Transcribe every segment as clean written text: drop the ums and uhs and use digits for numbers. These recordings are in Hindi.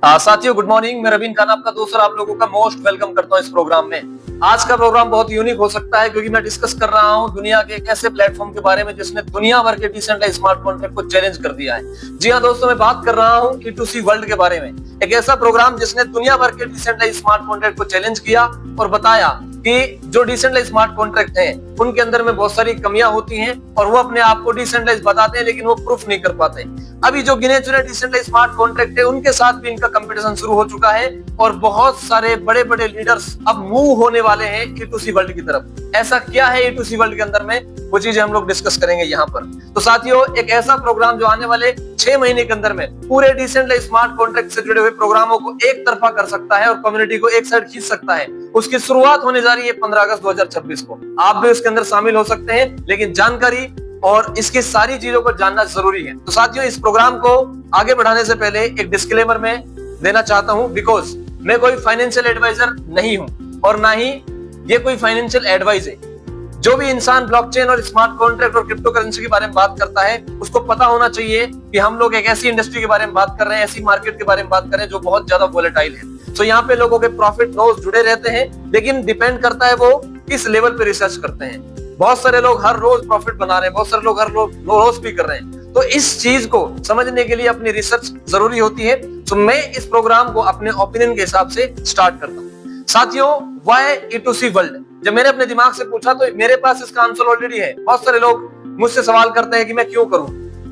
साथियों गुड मॉर्निंग। मैं रवीन खान आपका दोस्त और आप लोगों का मोस्ट वेलकम करता हूं इस प्रोग्राम में। आज का प्रोग्राम बहुत यूनिक हो सकता है क्योंकि मैं डिस्कस कर रहा हूं दुनिया के एक ऐसे प्लेटफॉर्म के बारे में जिसने दुनिया भर के डिसेंट्रलाइज्ड स्मार्ट कॉन्ट्रैक्ट को चैलेंज कर दिया है। जी हां दोस्तों, मैं बात कर रहा हूं E2C वर्ल्ड के बारे में। एक ऐसा प्रोग्राम जिसने दुनिया भर के डिसेंट्रलाइज्ड स्मार्ट कॉन्ट्रैक्ट को चैलेंज किया और बताया कि जो डिसेंट्रलाइज्ड स्मार्ट कॉन्ट्रैक्ट हैं उनके अंदर में बहुत सारी कमियां होती हैं और वो अपने आप को डिसेंट्रलाइज्ड बताते हैं लेकिन वो प्रूफ नहीं कर पाते। अभी जो गिने चुने डिसेंट्रलाइज्ड स्मार्ट कॉन्ट्रैक्ट है उनके साथ भी इनका कंपटीशन शुरू हो चुका है और बहुत सारे बड़े बड़े लीडर्स अब मूव होने वाले हैं E2C वर्ल्ड की तरफ। ऐसा क्या है E2C वर्ल्ड के अंदर में, वो चीजें हम लोग डिस्कस करेंगे यहाँ पर। तो साथियों, एक ऐसा प्रोग्राम जो आने वाले 6 महीने के अंदर में पूरे डिसेंट्रलाइज्ड स्मार्ट कॉन्ट्रैक्ट से जुड़े हुए प्रोग्रामों को एक तरफा कर सकता है और कम्युनिटी को एक साइड खींच सकता है, उसकी शुरुआत होने जा रही है 15 अगस्त 2026 को। आप भी उसके अंदर शामिल हो सकते हैं, लेकिन जानकारी और इसकी सारी चीजों को जानना जरूरी है। तो साथियों, इस प्रोग्राम को आगे बढ़ाने से पहले एक डिस्क्लेमर मैं देना चाहता हूं, बिकॉज मैं कोई फाइनेंशियल एडवाइजर नहीं हूं और ना ही ये कोई फाइनेंशियल एडवाइस है। जो भी इंसान ब्लॉकचेन और स्मार्ट कॉन्ट्रैक्ट और क्रिप्टो करेंसी के बारे में बात करता है उसको पता होना चाहिए कि हम लोग एक ऐसी इंडस्ट्री के बारे में बात कर रहे हैं, ऐसी मार्केट के बारे में बात कर रहे हैं जो बहुत ज्यादा वोलेटाइल है। तो यहाँ पे लोगों के प्रॉफिट लॉस जुड़े रहते हैं, लेकिन डिपेंड करता है वो किस लेवल पे रिसर्च करते हैं। बहुत सारे लोग हर रोज प्रॉफिट बना रहे हैं, बहुत सारे लोग हर रोज लॉस भी कर रहे हैं। तो इस चीज को समझने के लिए अपनी रिसर्च जरूरी होती है। तो मैं इस प्रोग्राम को अपने ओपिनियन के हिसाब से स्टार्ट करता हूँ। साथियों, व्हाई E2C वर्ल्ड, जब मैंने अपने दिमाग से पूछा तो मेरे पास इसका आंसर ऑलरेडी है। बहुत सारे लोग मुझसे सवाल करते हैं कि मैं क्यों करूं,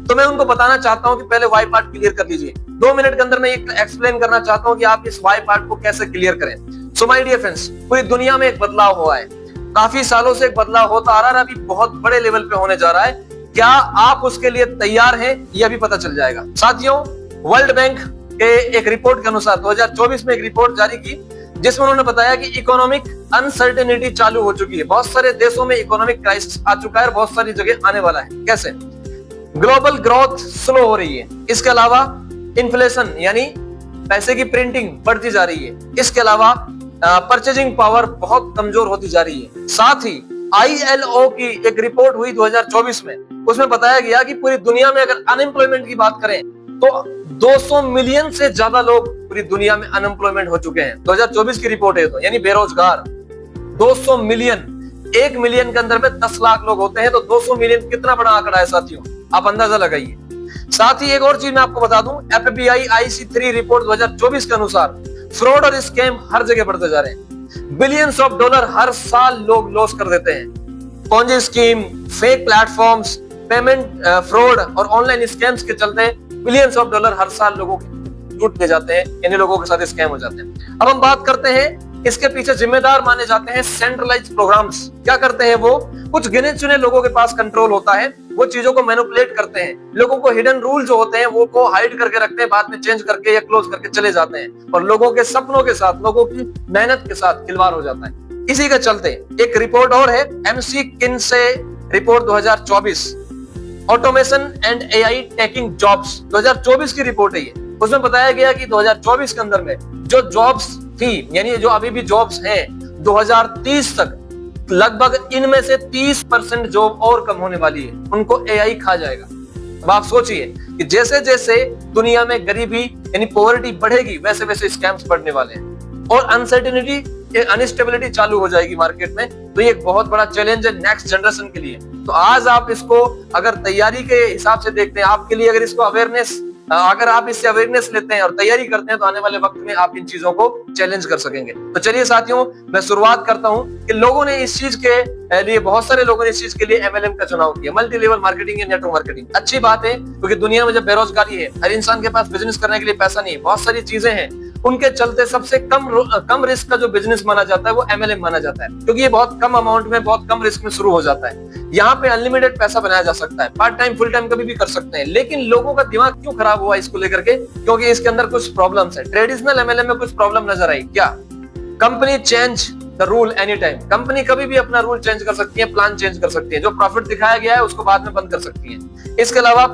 तो मैं उनको बताना चाहता हूं कि पहले वाई पार्ट क्लियर कर लीजिए। 2 मिनट के अंदर मैं एक्सप्लेन करना चाहता हूं कि आप इस वाई पार्ट को कैसे क्लियर करें। सो माय डियर फ्रेंड्स, पूरी दुनिया में एक बदलाव हुआ है, काफी सालों से एक बदलाव होता आ रहा है, अभी बहुत बड़े लेवल पे होने जा रहा है। क्या आप उसके लिए तैयार हैं, यह भी पता चल जाएगा। साथियों, वर्ल्ड बैंक के एक रिपोर्ट के अनुसार 2024 में एक रिपोर्ट जारी की जिसमें उन्होंने बताया कि इकोनॉमिक अनसर्टेनिटी चालू हो चुकी है। बहुत सारे देशों में इकोनॉमिक क्राइसिस आ चुका है और बहुत सारी जगह आने वाला है। कैसे? ग्लोबल ग्रोथ स्लो हो रही है, इसके अलावा इन्फ्लेशन यानी पैसे की प्रिंटिंग बढ़ती जा रही है, इसके अलावा परचेजिंग पावर बहुत कमजोर होती जा रही है। साथ ही ILO की एक रिपोर्ट हुई 2024 में, उसमें बताया गया कि पूरी दुनिया में अगर अनएम्प्लॉयमेंट की बात करें तो 200 मिलियन से ज्यादा लोग पूरी दुनिया में अनएम्प्लॉयमेंट हो चुके हैं। 2024 की रिपोर्ट है, तो यानी बेरोजगार 200 मिलियन। 1 मिलियन के अंदर में 10 लाख लोग होते हैं, तो 200 मिलियन कितना बड़ा आंकड़ा है साथियों, आप अंदाजा लगाइए। साथ ही एक और चीज मैं आपको बता दूं, FBI IC3 रिपोर्ट 2024 के अनुसार फ्रॉड और स्कैम हर जगह बढ़ते जा रहे हैं। बिलियंस ऑफ डॉलर हर साल लोग लॉस कर देते हैं। Ponzi scheme, fake platforms, payment fraud और ऑनलाइन स्कैम्स के चलते बिलियंस ऑफ डॉलर हर साल लोगों के लूट ले जाते हैं, यानी लोगों के साथ स्कैम हो जाते हैं। अब हम बात करते हैं, इसके पीछे जिम्मेदार माने जाते हैं सेंट्रलाइज्ड प्रोग्राम्स। क्या करते हैं वो? कुछ गिने चुने लोगों के पास कंट्रोल होता है, वो चीजों को मैनिपुलेट करते हैं, लोगों को हिडन रूल जो होते हैं वो को हाइड करके रखते हैं, बाद में चेंज करके या क्लोज करके चले जाते हैं और लोगों के सपनों के साथ, लोगों की मेहनत के साथ खिलवाड़ हो जाता है। इसी के चलते एक रिपोर्ट और है, McKinsey report 2024, automation and AI taking jobs 2024 की रिपोर्ट है ये। उसमें बताया गया कि 2024 के अंदर में जो जॉब्स थी, यानी जो अभी भी जॉब्स हैं, 2030 तक लगभग इनमें से 30% जॉब और कम होने वाली है, उनको AI खा जाएगा। अब आप सोचिए कि जैसे जैसे दुनिया में गरीबी यानी पॉवर्टी बढ़ेगी वैसे वैसे स्कैम्स बढ़ने वाले हैं और अनसर्टेनिटी, अनस्टेबिलिटी चालू हो जाएगी मार्केट में। तो ये एक बहुत बड़ा चैलेंज है नेक्स्ट जनरेशन के लिए। तो आज आप इसको अगर तैयारी के हिसाब से देखते हैं, आपके लिए अगर इसको अवेयरनेस, अगर आप इससे अवेयरनेस लेते हैं और तैयारी करते हैं तो आने वाले वक्त में आप इन चीजों को चैलेंज कर सकेंगे। तो चलिए साथियों, मैं शुरुआत करता हूं कि लोगों ने इस चीज के लिए, बहुत सारे लोगों ने इस चीज के लिए MLM का चुनाव किया, मल्टी लेवल मार्केटिंग या नेटवर्क मार्केटिंग। अच्छी बात है क्योंकि दुनिया में जब बेरोजगारी है, हर इंसान के पास बिजनेस करने के लिए पैसा नहीं है, बहुत सारी चीजें हैं, उनके चलते सबसे कम रिस्क का जो बिजनेस माना जाता है वो MLM माना जाता है, क्योंकि ये बहुत कम अमाउंट में, बहुत कम रिस्क में शुरू हो जाता है। यहाँ पे अनलिमिटेड पैसा बनाया जा सकता है, पार्ट टाइम फुल टाइम कभी भी कर सकते हैं। लेकिन लोगों का दिमाग क्यों खराब हुआ इसको लेकर के? क्योंकि इसके अंदर कुछ प्रॉब्लम्स है। ट्रेडिशनल MLM में कुछ प्रॉब्लम नजर आई। क्या? Company change the rule any time, company कभी भी अपना रूल चेंज कर सकती है, प्लान चेंज कर सकती है, जो प्रॉफिट दिखाया गया है उसको बाद में बंद कर सकती है। इसके अलावा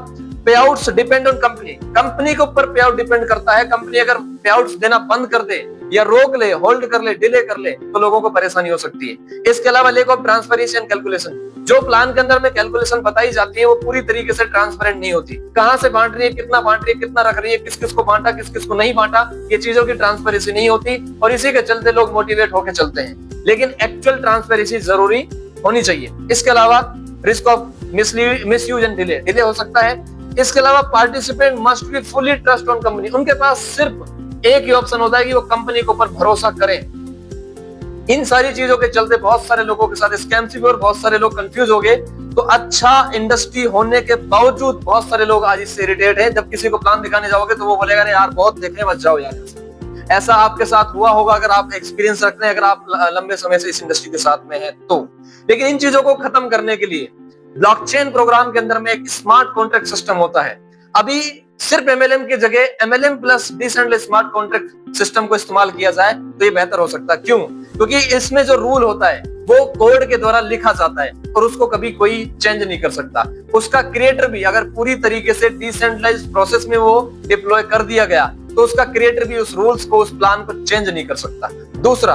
पे outs depend on company, company के ऊपर पे आउट डिपेंड करता है। कंपनी अगर पे आउट्स देना बंद कर दे या रोक ले, होल्ड कर ले, डिले कर ले, तो लोगों को परेशानी हो सकती है। इसके अलावा lake of transparency and calculation, जो प्लान के अंदर में कैलकुलेशन बताई जाती है वो पूरी तरीके से ट्रांसपेरेंट नहीं होती। कहां से बांट रही है, कितना बांट रही है, कितना रख रही है, किस किस को बांटा, किस किस को नहीं बांटा, ये चीजों की ट्रांसपेरेंसी नहीं होती और इसी के चलते लोग मोटिवेट होकर चलते हैं। लेकिन एक्चुअल ट्रांसपेरेंसी जरूरी होनी चाहिए। इसके अलावा risk of misuse and delay हो सकता है। इसके अलावा participant must be fully trust on company, उनके पास सिर्फ एक ही ऑप्शन होता है कि वो कंपनी के ऊपर भरोसा करें। इन सारी चीजों के चलते बहुत सारे लोगों के साथ स्कैम्स भी और बहुत सारे लोग कंफ्यूज हो गए। तो अच्छा इंडस्ट्री होने के बावजूद बहुत सारे लोग आज इससे इरिटेट हैं। जब किसी को प्लान दिखाने जाओगे तो वो बोलेगा यार बहुत देखे, मत जाओ यार। ऐसा आपके साथ हुआ होगा अगर आप एक्सपीरियंस रखते हैं, अगर आप लंबे समय से इस इंडस्ट्री के साथ में हैं तो। लेकिन इन चीजों को खत्म करने के लिए ब्लॉकचेन प्रोग्राम के अंदर में एक स्मार्ट कॉन्ट्रैक्ट सिस्टम होता है। अभी सिर्फ एमएलएम की जगह MLM plus decentralised smart contract system को इस्तेमाल किया जाए तो ये बेहतर हो सकता है। क्यों? क्योंकि इसमें जो रूल होता है वो कोड के द्वारा लिखा जाता है और उसको कभी कोई चेंज नहीं कर सकता। उसका क्रिएटर भी अगर पूरी तरीके से डिसेंट्रलाइज्ड प्रोसेस में वो डिप्लॉय कर दिया गया तो उसका क्रिएटर भी उस रूल्स को, उस प्लान को चेंज नहीं कर सकता। दूसरा,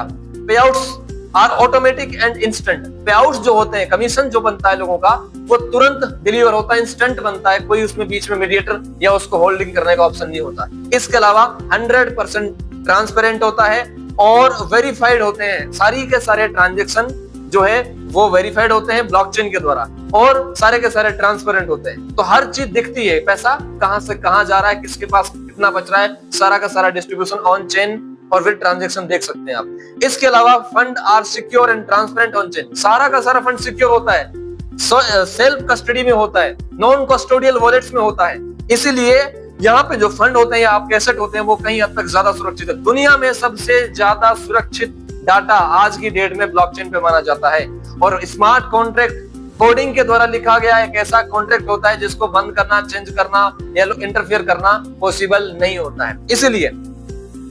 payouts are automatic and instant. Payouts जो होते हैं, कमीशन जो बनता है लोगों का, वो तुरंत डिलीवर होता है, इंस्टेंट बनता है, कोई उसमें बीच में मीडिएटर या उसको होल्डिंग करने का ऑप्शन नहीं होता। इसके अलावा 100% ट्रांसपेरेंट होता है और वेरीफाइड होते हैं। सारी के सारे ट्रांजेक्शन जो है वो वेरीफाइड होते हैं ब्लॉकचेन के द्वारा और सारे के सारे ट्रांसपेरेंट होते हैं। तो हर चीज दिखती है, पैसा कहां से कहां जा रहा है, किसके पास कितना बच रहा है, सारा का सारा डिस्ट्रीब्यूशन ऑन चेन और फिर ट्रांजैक्शन देख सकते हैं आप। इसके अलावा fund are secure and transparent on chain. सारा का सारा फंड सिक्योर होता है, सेल्फ कस्टडी में होता है, नॉन कस्टोडियल वॉलेट्स में होता है। इसीलिए यहाँ पे जो फंड होते हैं या आपके एसेट होते हैं वो कहीं हद तक ज्यादा सुरक्षित है। दुनिया में सबसे ज्यादा सुरक्षित डाटा आज की डेट में ब्लॉकचेन पे माना जाता है। और स्मार्ट कॉन्ट्रैक्ट कोडिंग के द्वारा लिखा गया एक ऐसा कॉन्ट्रैक्ट होता है जिसको बंद करना, चेंज करना या इंटरफियर करना पॉसिबल नहीं होता है। इसलिए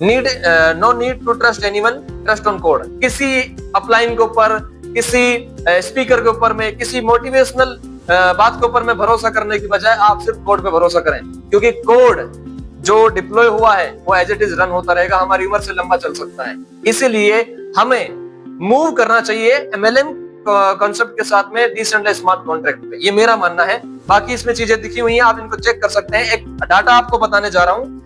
no need to trust anyone, trust on code. किसी अपलाइन के ऊपर, किसी स्पीकर के ऊपर में, किसी मोटिवेशनल बात के ऊपर में भरोसा करने की बजाय आप सिर्फ कोड पे भरोसा करें, क्योंकि कोड जो डिप्लॉय हुआ है वो एज इट इज रन होता रहेगा, हमारी उम्र से लंबा चल सकता है। इसीलिए हमें मूव करना चाहिए एमएलएम कॉन्सेप्ट के साथ में डिसेंट्रलाइज्ड स्मार्ट कॉन्ट्रैक्ट पे। ये मेरा मानना है। बाकी इसमें चीजें दिखी हुई हैं, आप इनको चेक कर सकते हैं। एक डाटा आपको बताने जा रहा हूँ।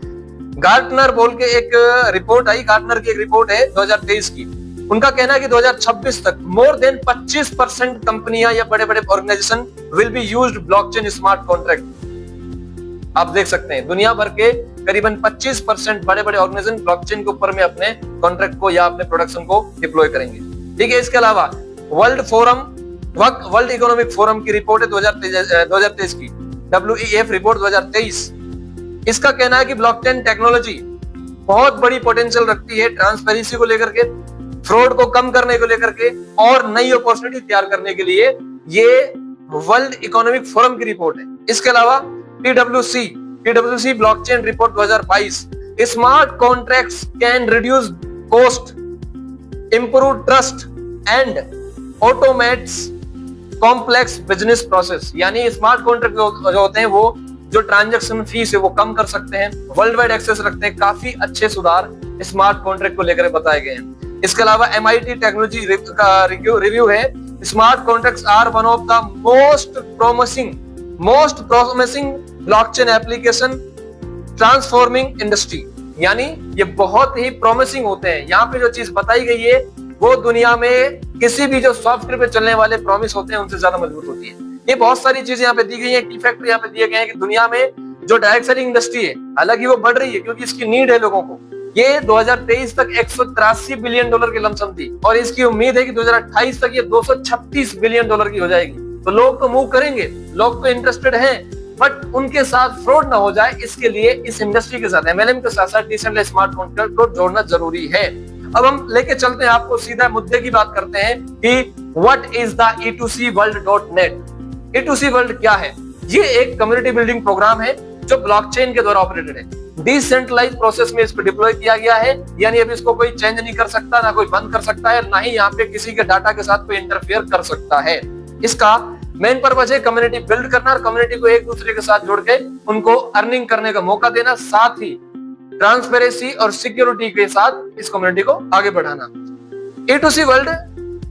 गार्टनर बोल के एक रिपोर्ट आई, गार्टनर की एक रिपोर्ट है 2023 की। उनका कहना है कि 2026 तक मोर देन 25% कंपनियां या बड़े बड़े organisation will be used blockchain smart contract. आप देख सकते हैं दुनिया भर के करीबन 25% बड़े बड़े ऑर्गेनाइजेशन ब्लॉकचेन के ऊपर में अपने कॉन्ट्रैक्ट को या अपने प्रोडक्शन को डिप्लॉय करेंगे। ठीक है। इसके अलावा वर्ल्ड इकोनॉमिक फोरम की रिपोर्ट है 2023 की, WEF रिपोर्ट 2023। इसका कहना है कि ब्लॉकचेन टेक्नोलॉजी बहुत बड़ी पोटेंशियल रखती है ट्रांसपेरेंसी को लेकर के, फ्रॉड को कम करने को लेकर के और नई अपॉर्चुनिटी तैयार करने के लिए। ये वर्ल्ड इकोनॉमिक फोरम की रिपोर्ट है। इसके अलावा PwC blockchain report 2022, smart contracts can reduce cost, improve trust and automates complex business process. यानी स्मार्ट कॉन्ट्रैक्ट जो होते हैं वो जो ट्रांजैक्शन फीस है वो कम कर सकते हैं, वर्ल्ड वाइड एक्सेस रखते हैं। काफी अच्छे सुधार स्मार्ट कॉन्ट्रैक्ट को लेकर बताए गए हैं। इसके अलावा MIT टेक्नोलॉजी का रिव्यू है, smart contracts are one of the most promising blockchain application transforming industry. यानी ये बहुत ही प्रोमिसिंग होते हैं। यहाँ पे जो चीज बताई गई है वो दुनिया में किसी भी जो सॉफ्टवेयर पे चलने वाले प्रॉमिस होते हैं उनसे ज्यादा मजबूत होती है। ये बहुत सारी चीजें यहाँ पे दी गई है, की फैक्टर यहाँ पे दिए गए हैं कि दुनिया में जो डायरेक्ट सेलिंग इंडस्ट्री है, हालांकि वो बढ़ रही है क्योंकि इसकी नीड है लोगों को। ये 2023 तक $183 बिलियन की लमसम थी और इसकी उम्मीद है कि 2028 तक ये $236 बिलियन की हो जाएगी। तो लोग तो मूव करेंगे, लोग तो इंटरेस्टेड हैं, बट उनके साथ फ्रॉड ना हो जाए इसके लिए इस इंडस्ट्री के साथ, एमएलएम के साथ साथ डिसेंट्रलाइज्ड स्मार्ट कॉन्ट्रैक्ट को जोड़ना जरूरी है। अब हम लेके चलते हैं आपको सीधा मुद्दे की बात करते हैं कि what is the E2CWorld.net। E2C world क्या है? ये एक कम्युनिटी बिल्डिंग प्रोग्राम है जो ब्लॉकचेन के द्वारा ऑपरेटेड है। डिसेंट्रलाइज्ड प्रोसेस में इसको डिप्लॉय किया गया है, यानी अब इसको कोई चेंज नहीं कर सकता, ना कोई बंद कर सकता है, ना ही यहाँ पे किसी के डाटा के साथ कोई इंटरफेयर कर सकता है। इसका मेन पर्पज है कम्युनिटी बिल्ड करना और कम्युनिटी को एक दूसरे के साथ जोड़ के उनको अर्निंग करने का मौका देना, साथ ही ट्रांसपेरेंसी और सिक्योरिटी के साथ इस कम्युनिटी को आगे बढ़ाना। E2C वर्ल्ड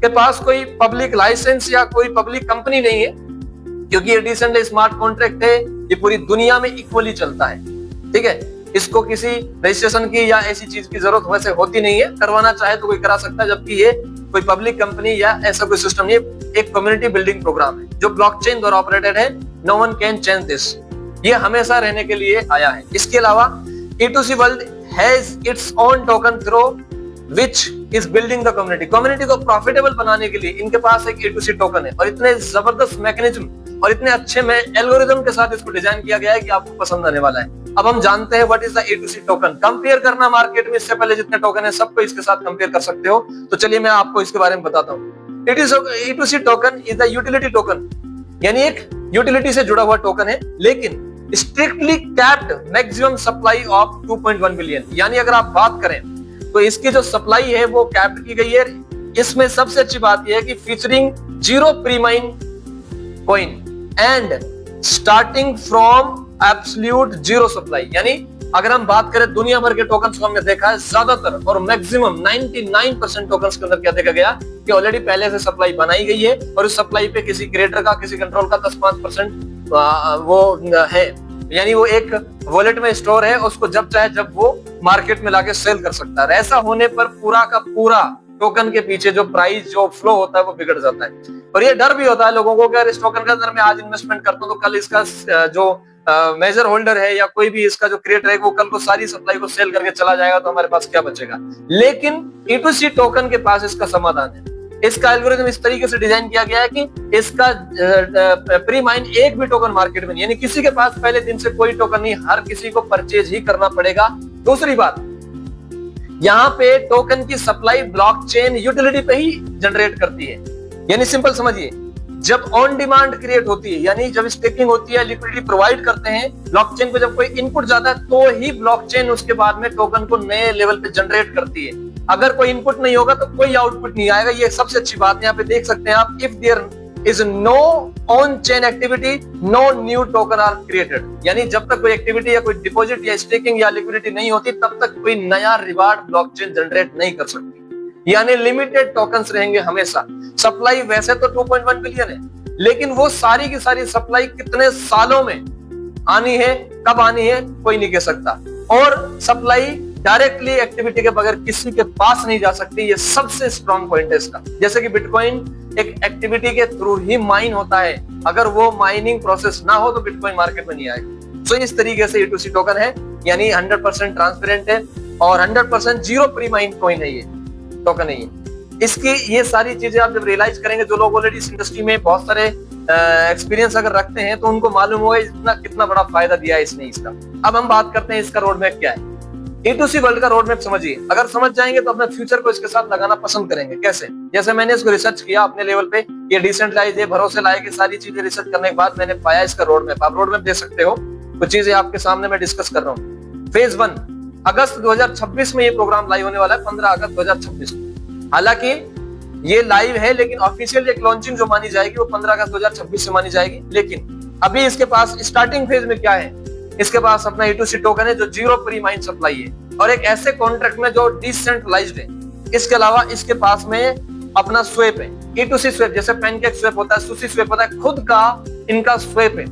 के पास कोई पब्लिक लाइसेंस या कोई पब्लिक कंपनी नहीं है, क्योंकि ये डिसेंट्रलाइज्ड स्मार्ट कॉन्ट्रैक्ट है, ये पूरी दुनिया में इक्वली चलता है। ठीक है, इसको किसी रजिस्ट्रेशन की या ऐसी चीज की जरूरत वैसे होती नहीं है, करवाना चाहे तो कोई करा सकता है, जबकि ये कोई पब्लिक कंपनी या ऐसा कोई सिस्टम नहीं, एक कम्युनिटी बिल्डिंग प्रोग्राम है जो ब्लॉकचेन द्वारा ऑपरेटेड है। No one can change this, ये हमेशा रहने के लिए आया है। इसके अलावा E2C world has its own token through which is building the community. Community को प्रॉफिटेबल बनाने के लिए इनके पास एक E2C टोकन है, और इतने जबरदस्त मैकेनिज्म और इतने अच्छे में एल्गोरिदम के साथ इसको डिजाइन किया गया है कि आपको पसंद आने वाला है। अब हम जानते हैं what is the E2C token. Compare करना मार्केट में, इससे पहले जितने टोकन है सबको इसके साथ कंपेयर कर सकते हो, तो चलिए मैं आपको इसके बारे में बताता हूँ। E2C token is the utility token, यानी एक यूटिलिटी से जुड़ा हुआ टोकन है, लेकिन strictly capped maximum supply of 2.1 billion. यानी अगर आप बात करें तो इसकी जो सप्लाई है वो कैप्ड की गई है। इसमें सबसे अच्छी बात यह है कि featuring 0 premine coin and starting from absolute 0 supply. यानी अगर हम बात करें दुनिया भर के टोकन्स को हमने देखा है, ज्यादातर और मैक्सिमम 99% टोकन्स के अंदर क्या देखा गया कि ऑलरेडी पहले से सप्लाई बनाई गई है, और उस सप्लाई पे किसी क्रिएटर का, किसी कंट्रोल का 10-5% वो है, यानी वो एक वॉलेट में स्टोर है, उसको जब चाहे जब वो मार्केट में लाके सेल कर सकता है। ऐसा होने पर पूरा का पूरा टोकन के पीछे जो प्राइस, जो फ्लो होता है वो बिगड़ जाता है। और ये डर भी होता है लोगों को कि अगर इस टोकन के अंदर मैं आज इन्वेस्टमेंट करता हूं तो कल इसका जो मेजर होल्डर है या कोई भी इसका जो क्रिएटर है वो कल को सारी सप्लाई को सेल करके चला जाएगा, तो हमारे पास क्या बचेगा। लेकिन E2C टोकन के पास इसका समाधान है। इसका एल्गोरिथम इस तरीके से डिजाइन किया गया है कि इसका प्री माइन एक भी टोकन मार्केट में नहीं, यानी किसी के पास पहले दिन से कोई टोकन नहीं, हर किसी को परचेज ही करना पड़ेगा। दूसरी बात, यहाँ पे टोकन की सप्लाई ब्लॉकचेन यूटिलिटी पे ही जनरेट करती है। यानी सिंपल समझिए, जब ऑन डिमांड क्रिएट होती है, यानी जब स्टेकिंग होती है, लिक्विडिटी प्रोवाइड करते हैं ब्लॉकचेन पे, जब कोई इनपुट जाता है तो ही ब्लॉकचेन उसके बाद में टोकन को नए लेवल पे जनरेट करती है। अगर कोई इनपुट नहीं होगा तो कोई आउटपुट नहीं आएगा। ये सबसे अच्छी बात यहाँ पे देख सकते हैं आप, if there is no on chain activity no new token are created. यानी जब तक कोई एक्टिविटी या कोई डिपॉजिट या स्टेकिंग या लिक्विडिटी नहीं होती तब तक कोई नया रिवार्ड ब्लॉकचेन जनरेट नहीं कर सकती। यानी लिमिटेड टोकन्स रहेंगे हमेशा। सप्लाई वैसे तो 2.1 बिलियन है, लेकिन वो सारी की सारी सप्लाई कितने सालों में आनी है, कब आनी है, कोई नहीं कह सकता। और सप्लाई डायरेक्टली एक्टिविटी के बगैर किसी के पास नहीं जा सकती। ये सबसे स्ट्रॉन्ग पॉइंट है इसका। जैसे कि बिटकॉइन एक एक्टिविटी के थ्रू ही माइन होता है, अगर वो माइनिंग प्रोसेस ना हो तो बिटकॉइन मार्केट में नहीं आएगा। तो इस तरीके से E2C टोकन है, यानी 100% ट्रांसपेरेंट है और 100% 0 प्री माइन कॉइन है, ये टोकन है। इसकी ये सारी चीजें आप जब रियलाइज करेंगे, जो लोग ऑलरेडी इस इंडस्ट्री में बहुत सारे एक्सपीरियंस अगर रखते हैं तो उनको मालूम होगा इतना कितना बड़ा फायदा दिया है इसने इसका। अब हम बात करते हैं इसका रोड मैप क्या है। E2C वर्ल्ड का रोड मैप समझिए, अगर समझ जाएंगे तो अपने फ्यूचर को इसके साथ लगाना पसंद करेंगे। कैसे? जैसे मैंने इसको रिसर्च किया अपने लेवल पे, ये डिसेंट्रलाइज है, भरोसे लायक है, सारी चीजें रिसर्च करने के बाद मैंने पाया इसका रोड मैप। आप रोड मैप देख सकते हो, कुछ चीजें आपके सामने मैं डिस्कस कर रहा हूँ। फेज 1 अगस्त 2026 में ये प्रोग्राम लाइव होने वाला है, 15 अगस्त 2026 में। हालांकि ये लाइव है, लेकिन ऑफिशियल एक लॉन्चिंग जो मानी जाएगी वो 15 अगस्त 2026 से मानी जाएगी। लेकिन अभी इसके पास स्टार्टिंग फेज में क्या है, इसके पास अपना E2C टोकन है जो 0 प्री माइन सप्लाई है, और एक ऐसे कॉन्ट्रैक्ट में जो डिसेंट्रलाइज्ड है। इसके अलावा इसके पास में अपना स्वेप है, E2C स्वेप, जैसे पैनकेक स्वेप होता है, सुशी स्वेप होता है, खुद का इनका स्वेप है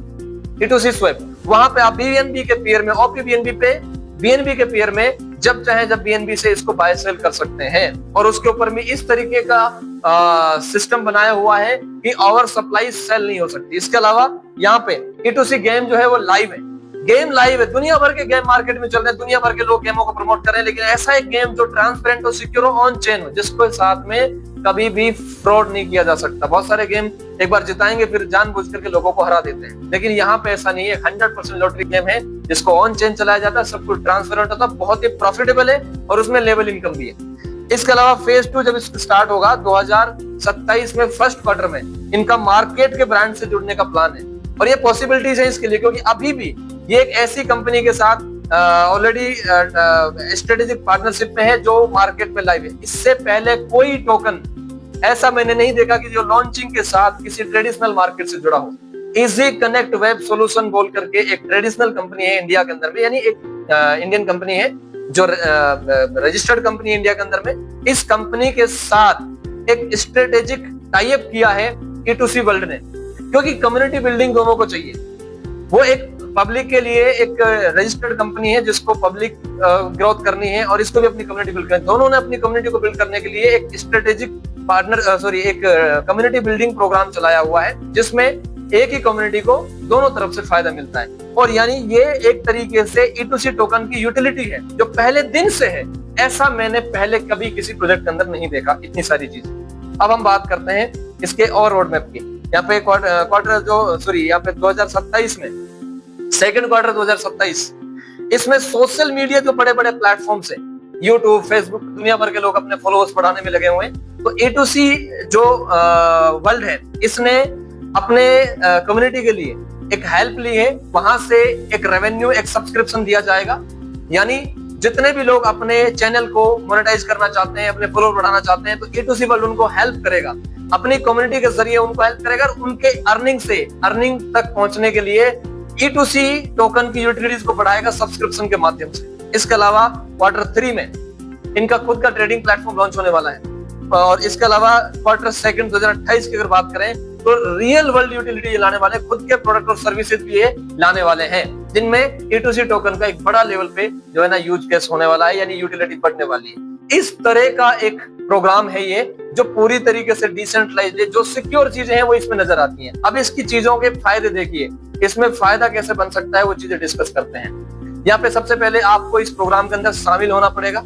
E2C स्वेप। वहां पे आप BNB के पेयर में, OPBNB पे BNB के पेयर में जब चाहे जब BNB से इसको बाय सेल कर सकते हैं। और उसके ऊपर में इस तरीके का सिस्टम बनाया हुआ है कि ओवर सप्लाई सेल नहीं हो सकती। इसके अलावा यहाँ पे E2C गेम जो है वो लाइव है, गेम लाइव है। दुनिया भर के गेम मार्केट में चल रहे हैं, दुनिया भर के लोग गेमों को प्रमोट कर रहे हैं, लेकिन ऐसा एक गेम जो ट्रांसपेरेंट हो, सिक्योर हो, ऑन चेन हो, जिसको साथ में कभी भी फ्रॉड नहीं किया जा सकता। बहुत सारे गेम एक बार जिताएंगे फिर जानबूझ करके लोगों को हरा देते हैं, लेकिन यहाँ पे ऐसा नहीं है। 100% लॉटरी गेम है जिसको ऑन चेन चलाया जाता है, सब कुछ ट्रांसपेरेंट होता है, बहुत ही प्रॉफिटेबल है और उसमें लेवल इनकम भी है। इसके अलावा फेज 2 जब स्टार्ट होगा 2027 में, फर्स्ट क्वार्टर में, इनका मार्केट के ब्रांड से जुड़ने का प्लान है। और ये पॉसिबिलिटीज है इसके लिए, क्योंकि अभी भी ये एक ऐसी कंपनी के साथ ऑलरेडी स्ट्रेटेजिक पार्टनरशिप में है जो मार्केट में लाइव है। इससे पहले कोई टोकन ऐसा मैंने नहीं देखा कि जो लॉन्चिंग के साथ किसी ट्रेडिशनल मार्केट से जुड़ा हो। इजी कनेक्ट वेब सॉल्यूशन बोल करके एक ट्रेडिशनल कंपनी है इंडिया के अंदर में, यानी एक इंडियन कंपनी है जो रजिस्टर्ड कंपनी इंडिया के अंदर में, इस कंपनी के साथ एक स्ट्रेटेजिक टाई अप किया है E2C वर्ल्ड ने, क्योंकि कम्युनिटी बिल्डिंग दोनों को चाहिए। वो एक पब्लिक के लिए एक रजिस्टर्ड कंपनी है जिसको पब्लिक ग्रोथ करनी है और इसको भी अपनी कम्युनिटी बिल्ड करनी है। दोनों ने अपनी कम्युनिटी को बिल्ड करने के लिए एक स्ट्रेटेजिक एक कम्युनिटी बिल्डिंग प्रोग्राम चलाया हुआ है, जिसमें एक ही कम्युनिटी को दोनों तरफ से फायदा मिलता है। और यानी ये एक तरीके से E2C टोकन की यूटिलिटी है जो पहले दिन से है। ऐसा मैंने पहले कभी किसी प्रोजेक्ट के अंदर नहीं देखा, इतनी सारी चीजें। अब हम बात करते हैं इसके और रोड मैप की। यहाँ पे यहाँ पे 2027 में, सेकंड क्वार्टर 2027, इसमें सोशल मीडिया जो बड़े बड़े प्लेटफॉर्म्स है, यूट्यूब, फेसबुक, दुनिया भर के लोग अपने फॉलोअर्स बढ़ाने में लगे हुए हैं। तो E2C जो वर्ल्ड है, इसने अपने कम्युनिटी के लिए एक हेल्प ली है। वहां से एक रेवेन्यू, एक सब्सक्रिप्शन दिया जाएगा। यानी जितने भी लोग अपने चैनल को मोनेटाइज करना चाहते हैं, अपने फॉलोअर बढ़ाना चाहते हैं, तो E2C वर्ल्ड उनको हेल्प करेगा, अपनी कम्युनिटी के जरिए उनको हेल्प करेगा। और उनके अर्निंग तक पहुंचने के लिए E2C टोकन की यूटिलिटीज को बढ़ाएगा सब्सक्रिप्शन के माध्यम से। इसके अलावा क्वार्टर 3 में इनका खुद का ट्रेडिंग प्लेटफॉर्म लॉन्च होने वाला है। और इसके अलावा क्वार्टर सेकंड 2028 की अगर बात करें तो रियल वर्ल्ड यूटिलिटी लाने वाले, खुद के प्रोडक्ट और सर्विसेज भी ये लाने वाले हैं, जिनमें E2C टोकन का एक बड़ा लेवल पे जो है ना यूज केस होने वाला है, यानी यूटिलिटी बढ़ने वाली है। इस तरह का एक प्रोग्राम है ये, जो पूरी तरीके से डिसेंट्रलाइज्ड है। जो सिक्योर चीजें हैं वो इसमें नजर आती हैं। अब इसकी चीजों के फायदे देखिए, इसमें फायदा कैसे बन सकता है वो चीजें डिस्कस करते हैं। यहाँ पे सबसे पहले आपको इस प्रोग्राम के अंदर शामिल होना पड़ेगा।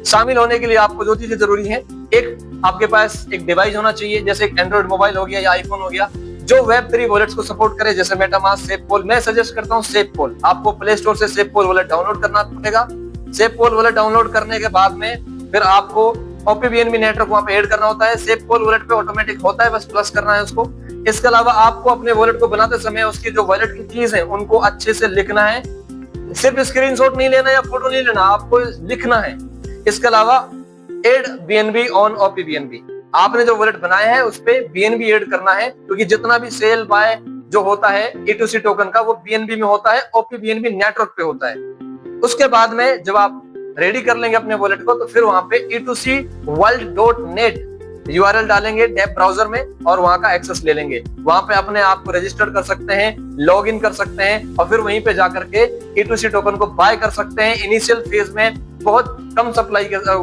शामिल होने के लिए आपको जो चीजें जरूरी है, एक आपके पास एक डिवाइस होना चाहिए, जैसे एक एंड्रॉइड मोबाइल हो गया या आईफोन हो गया, जो Web3 वॉलेट्स को सपोर्ट करे, जैसे मेटामास्क, SafePol। मैं सजेस्ट करता हूँ SafePol। आपको प्ले स्टोर से SafePol वॉलेट डाउनलोड करना पड़ेगा। SafePol वॉलेट डाउनलोड करने के बाद में फिर आपको OPBNB नेटवर्क वहां पे ऐड करना होता है। SafePol वॉलेट पे ऑटोमेटिक होता है, बस प्लस करना है उसको। इसके अलावा आपको अपने वॉलेट को बनाते समय उसकी जो वॉलेट की कीज है उनको अच्छे से लिखना है। सिर्फ स्क्रीनशॉट नहीं लेना या फोटो नहीं लेना, आपको लिखना है। इसके अलावा एड BNB ऑन OPBNB, आपने जो वॉलेट बनाया है उस पे BNB ऐड करना है, क्योंकि जितना भी सेल बाय जो होता है E2C टोकन का वो BNB में होता है, OPBNB नेटवर्क पे होता है। उसके बाद में जब आप रेडी कर लेंगे अपने वॉलेट को, तो फिर वहां पे E2Cworld.net URL डालेंगे टैब ब्राउजर में और वहां का एक्सेस ले लेंगे। वहां पे अपने आप को रजिस्टर कर सकते हैं, लॉग इन कर सकते हैं और फिर वहीं पे जाकर के E2C टोकन को बाय कर सकते हैं। इनिशियल फेज में बहुत कम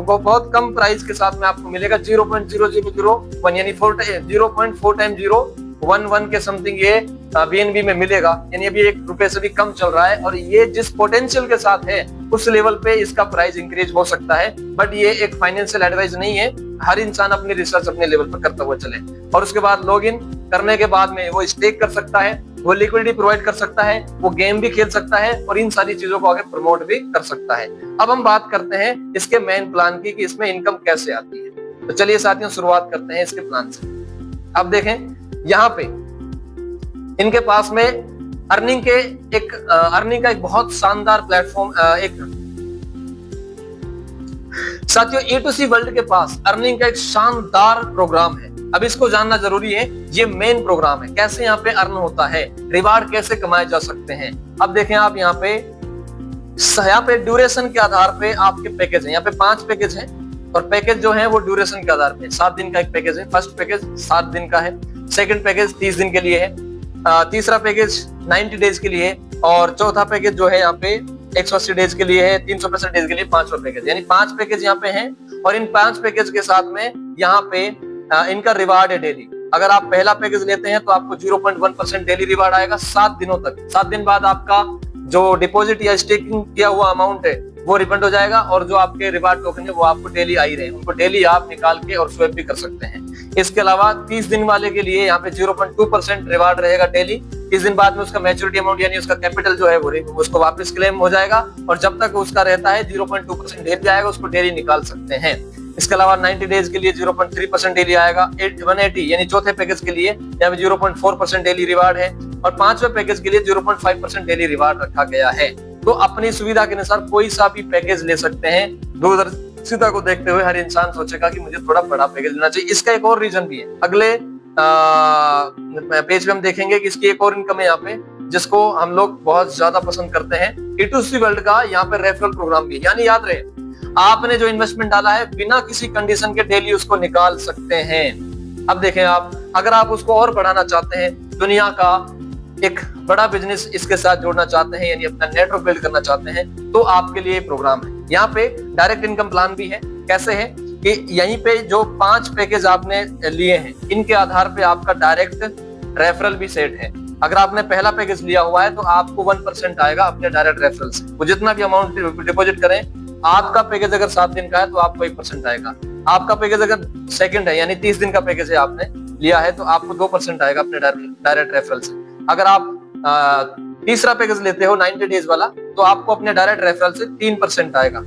बहुत कम प्राइस के साथ में आपको मिलेगा 0.0001, यानी 0.4 टाइम 0.11 के समथिंग ये BNB में मिलेगा। यानी अभी ₹1 से भी कम चल रहा है और ये जिस पोटेंशियल के साथ है उस लेवल पे इसका प्राइस इंक्रीज हो सकता है। बट ये एक फाइनेंशियल एडवाइस नहीं है, हर इंसान अपनी रिसर्च अपने लेवल पर करता हुआ चले। और उसके बाद लॉग इन करने के बाद में वो स्टेक कर सकता है, वो लिक्विडिटी प्रोवाइड कर सकता है, वो गेम भी खेल सकता है और इन सारी चीजों को आगे प्रमोट भी कर सकता है। अब हम बात करते हैं इसके मेन प्लान की कि इसमें इनकम कैसे आती है। तो चलिए साथियों शुरुआत करते हैं इसके प्लान से। अब देखें यहाँ पे इनके पास में अर्निंग का एक बहुत शानदार प्लेटफॉर्म साथियों E2C वर्ल्ड के पास अर्निंग का एक शानदार प्रोग्राम है। अब इसको जानना जरूरी है, ये मेन प्रोग्राम है, कैसे यहाँ पे अर्न होता है, रिवार्ड कैसे कमाए जा सकते हैं। अब देखें आप यहाँ पे ड्यूरेशन के आधार पे आपके पैकेज है। यहाँ पे 5 पैकेज हैं और पैकेज जो है वो ड्यूरेशन के आधार पे 7 दिन का एक पैकेज है। फर्स्ट पैकेज 7 दिन का है, सेकंड पैकेज 30 दिन के लिए है, तीसरा पैकेज 90 डेज के लिए है और चौथा पैकेज जो है यहाँ पे 180 डेज के लिए है, 365 डेज के लिए 5वां पैकेज। यानी 5 पैकेज यहाँ पे हैं और इन 5 पैकेज के साथ में यहाँ पे इनका रिवार्ड है डेली। अगर आप पहला पैकेज लेते हैं तो आपको 0.1% डेली रिवार्ड आएगा 7 दिनों तक। 7 दिन बाद आपका जो डिपॉजिट या स्टेकिंग किया हुआ अमाउंट है वो रिफंड हो जाएगा और जो आपके रिवार्ड टोकन है वो आपको डेली आ ही रहे हैं, उनको डेली आप निकाल के और स्वैप भी कर सकते हैं। इसके अलावा 30 दिन वाले के लिए यहाँ पे 0.2% रिवार्ड रहेगा डेली। 30 दिन बाद में उसका मैच्योरिटी अमाउंट यानी उसका कैपिटल जो है वो उसको वापस क्लेम हो जाएगा और जब तक उसका रहता है 0.2% डेली आएगा, उसको डेली निकाल सकते हैं। इसके अलावा 90 डेज के लिए 0.3% डेली आएगा। 180 यानी चौथे पैकेज के लिए यहाँ पे 0.4% डेली रिवार्ड है और 5वें पैकेज के लिए 0.5% डेली रिवार्ड रखा गया है। तो अपनी सुविधा के अनुसार कोई सा भी पैकेज ले सकते हैं। दूरदर्शिता को देखते हुए हर इंसान सोचेगा कि मुझे थोड़ा बड़ा पैकेज लेना चाहिए। इसका एक और रीजन भी है, अगले पेज पे हम देखेंगे कि इसकी एक और इनकम है यहाँ पे जिसको हम लोग बहुत ज्यादा पसंद करते हैं, E2C वर्ल्ड का यहाँ पे रेफरल प्रोग्राम भी। यानी याद रहे, आपने जो इन्वेस्टमेंट डाला है बिना किसी कंडीशन के डेली उसको निकाल सकते हैं। अब देखें, आप अगर आप उसको और बढ़ाना चाहते हैं, दुनिया का एक बड़ा बिजनेस इसके साथ जोड़ना चाहते हैं, यानी अपना नेटवर्क बिल्ड करना चाहते हैं, तो आपके लिए प्रोग्राम है। यहाँ पे डायरेक्ट इनकम प्लान भी है। कैसे है कि यहीं पे जो 5 पैकेज आपने लिए हैं, इनके आधार पे आपका डायरेक्ट रेफरल भी सेट है। अगर आपने पहला पैकेज लिया हुआ है तो आपको 1% आएगा अपने डायरेक्ट रेफरल से। वो जितना भी अमाउंट डिपॉजिट करें, आपका पैकेज अगर 7 दिन का है तो आपको 1% आएगा। आपका पैकेज अगर सेकंड है, यानी 30 दिन का पैकेज है, आपने लिया है, तो आपको 2% आएगा अपने डायरेक्ट रेफरल से। अगर आप तीसरा पैकेज लेते हो 90 डेज वाला, तो आपको अपने डायरेक्ट रेफरल से 3% आएगा।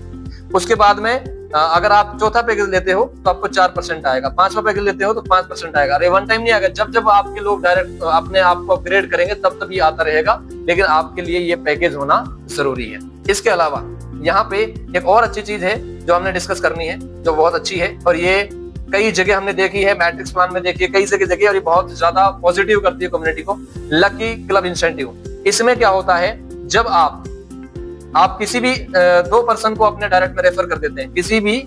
उसके बाद में अगर आप चौथा पैकेज लेते हो तो आपको 4% आएगा। 5वां पैकेज लेते हो तो 5% आएगा। अरे वन टाइम नहीं आएगा, जब जब आपके लोग डायरेक्ट अपने आप को अपग्रेड करेंगे तब तब ये आता रहेगा, लेकिन आपके लिए ये पैकेज होना जरूरी है। इसके अलावा यहाँ पे एक और अच्छी चीज है जो हमने डिस्कस करनी है, जो बहुत अच्छी है, और ये कई जगह हमने देखी है, मैट्रिक्स प्लान में देखी है, कई जगह देखी है, और ये बहुत ज्यादा पॉजिटिव करती है कम्युनिटी को। Lucky club incentive. इसमें क्या होता है, जब आप किसी भी 2 पर्सन को अपने डायरेक्ट में रेफर कर देते हैं,